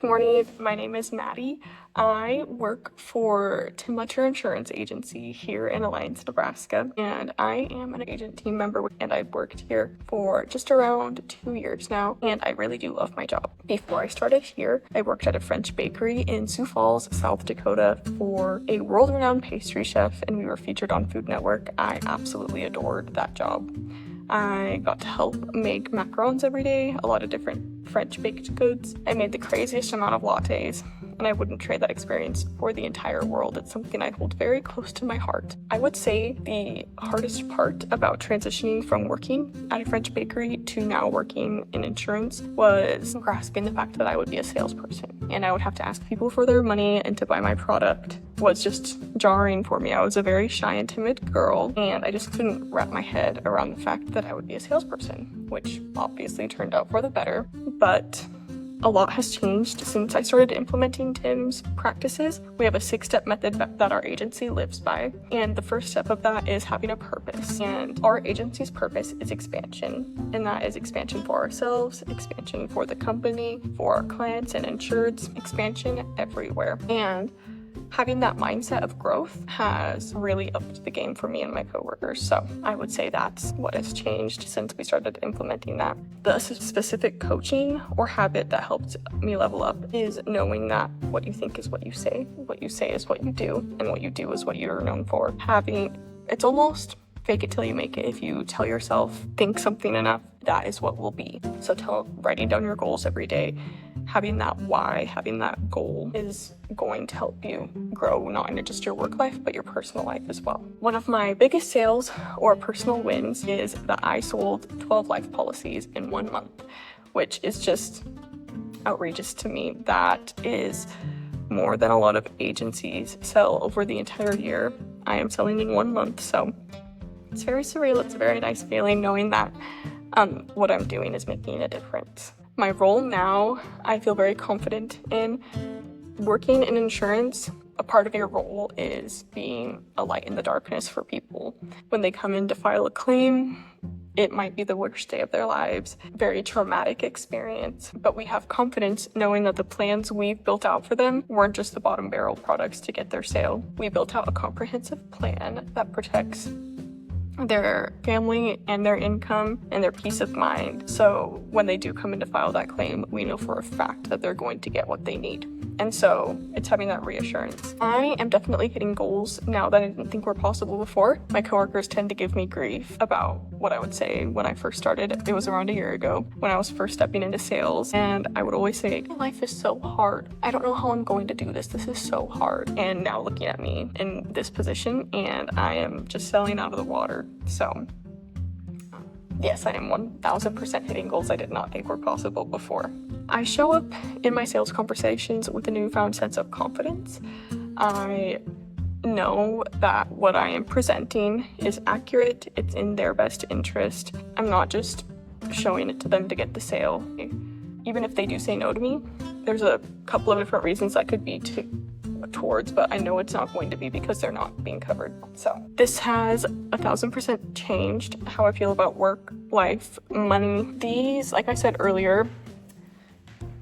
Good morning, my name is Maddie. I work for Tim Lecher Insurance Agency here in Alliance, Nebraska, and I am an agent team member, and I've worked here for just around 2 years now, and I really do love my job. Before I started here, I worked at a French bakery in Sioux Falls, South Dakota for a world-renowned pastry chef, and we were featured on Food Network. I absolutely adored that job. I got to help make macarons every day, a lot of different French baked goods. I made the craziest amount of lattes, and I wouldn't trade that experience for the entire world. It's something I hold very close to my heart. I would say the hardest part about transitioning from working at a French bakery to now working in insurance was grasping the fact that I would be a salesperson and I would have to ask people for their money and to buy my product was just jarring for me. I was a very shy and timid girl, and I just couldn't wrap my head around the fact that I would be a salesperson, which obviously turned out for the better. But a lot has changed since I started implementing Tim's practices. We have a 6-step method that our agency lives by, and the first step of that is having a purpose. And our agency's purpose is expansion, and that is expansion for ourselves, expansion for the company, for our clients and insureds, expansion everywhere. And having that mindset of growth has really upped the game for me and my coworkers. So I would say that's what has changed since we started implementing that. The specific coaching or habit that helped me level up is knowing that what you think is what you say is what you do, and what you do is what you're known for. It's almost fake it till you make it. If you tell yourself, think something enough, that is what will be. So writing down your goals every day, having that why, having that goal is going to help you grow not in just your work life, but your personal life as well. One of my biggest sales or personal wins is that I sold 12 life policies in 1 month, which is just outrageous to me. That is more than a lot of agencies sell over the entire year. I am selling in 1 month, so it's very surreal. It's a very nice feeling knowing that what I'm doing is making a difference. My role now, I feel very confident in. Working in insurance, a part of your role is being a light in the darkness for people. When they come in to file a claim, it might be the worst day of their lives, very traumatic experience, but we have confidence knowing that the plans we've built out for them weren't just the bottom barrel products to get their sale. We built out a comprehensive plan that protects their family and their income and their peace of mind. So when they do come in to file that claim, we know for a fact that they're going to get what they need. And so it's having that reassurance. I am definitely hitting goals now that I didn't think were possible before. My coworkers tend to give me grief about what I would say when I first started. It was around a year ago when I was first stepping into sales, and I would always say, life is so hard. I don't know how I'm going to do this. This is so hard. And now looking at me in this position, and I am just selling out of the water. So yes, I am 1000% hitting goals I did not think were possible before. I show up in my sales conversations with a newfound sense of confidence. I know that what I am presenting is accurate. It's in their best interest. I'm not just showing it to them to get the sale. Even if they do say no to me, there's a couple of different reasons that could be towards, but I know it's not going to be because they're not being covered. So this has 1000% changed how I feel about work, life, money. These, like I said earlier,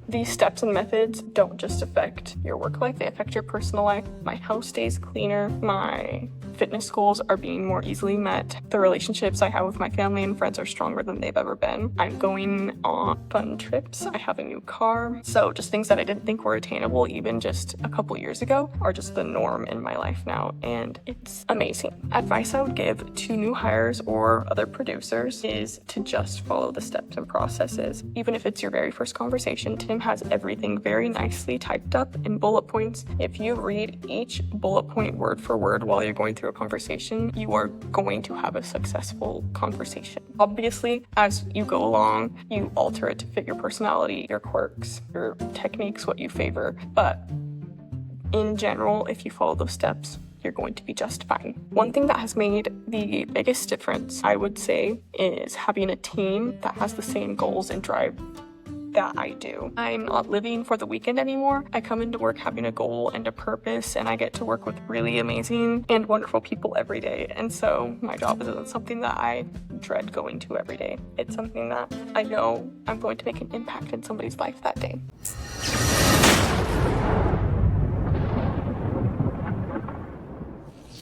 these steps and methods don't just affect your work life, they affect your personal life. My house stays cleaner, my fitness goals are being more easily met. The relationships I have with my family and friends are stronger than they've ever been. I'm going on fun trips. I have a new car. So just things that I didn't think were attainable even just a couple years ago are just the norm in my life now, and it's amazing. Advice I would give to new hires or other producers is to just follow the steps and processes. Even if it's your very first conversation, Tim has everything very nicely typed up in bullet points. If you read each bullet point word for word while you're going through a conversation, you are going to have a successful conversation. Obviously, as you go along, you alter it to fit your personality, your quirks, your techniques, what you favor. But in general, if you follow those steps, you're going to be just fine. One thing that has made the biggest difference, I would say, is having a team that has the same goals and drive that I do. I'm not living for the weekend anymore. I come into work having a goal and a purpose, and I get to work with really amazing and wonderful people every day. And so my job isn't something that I dread going to every day. It's something that I know I'm going to make an impact in somebody's life that day.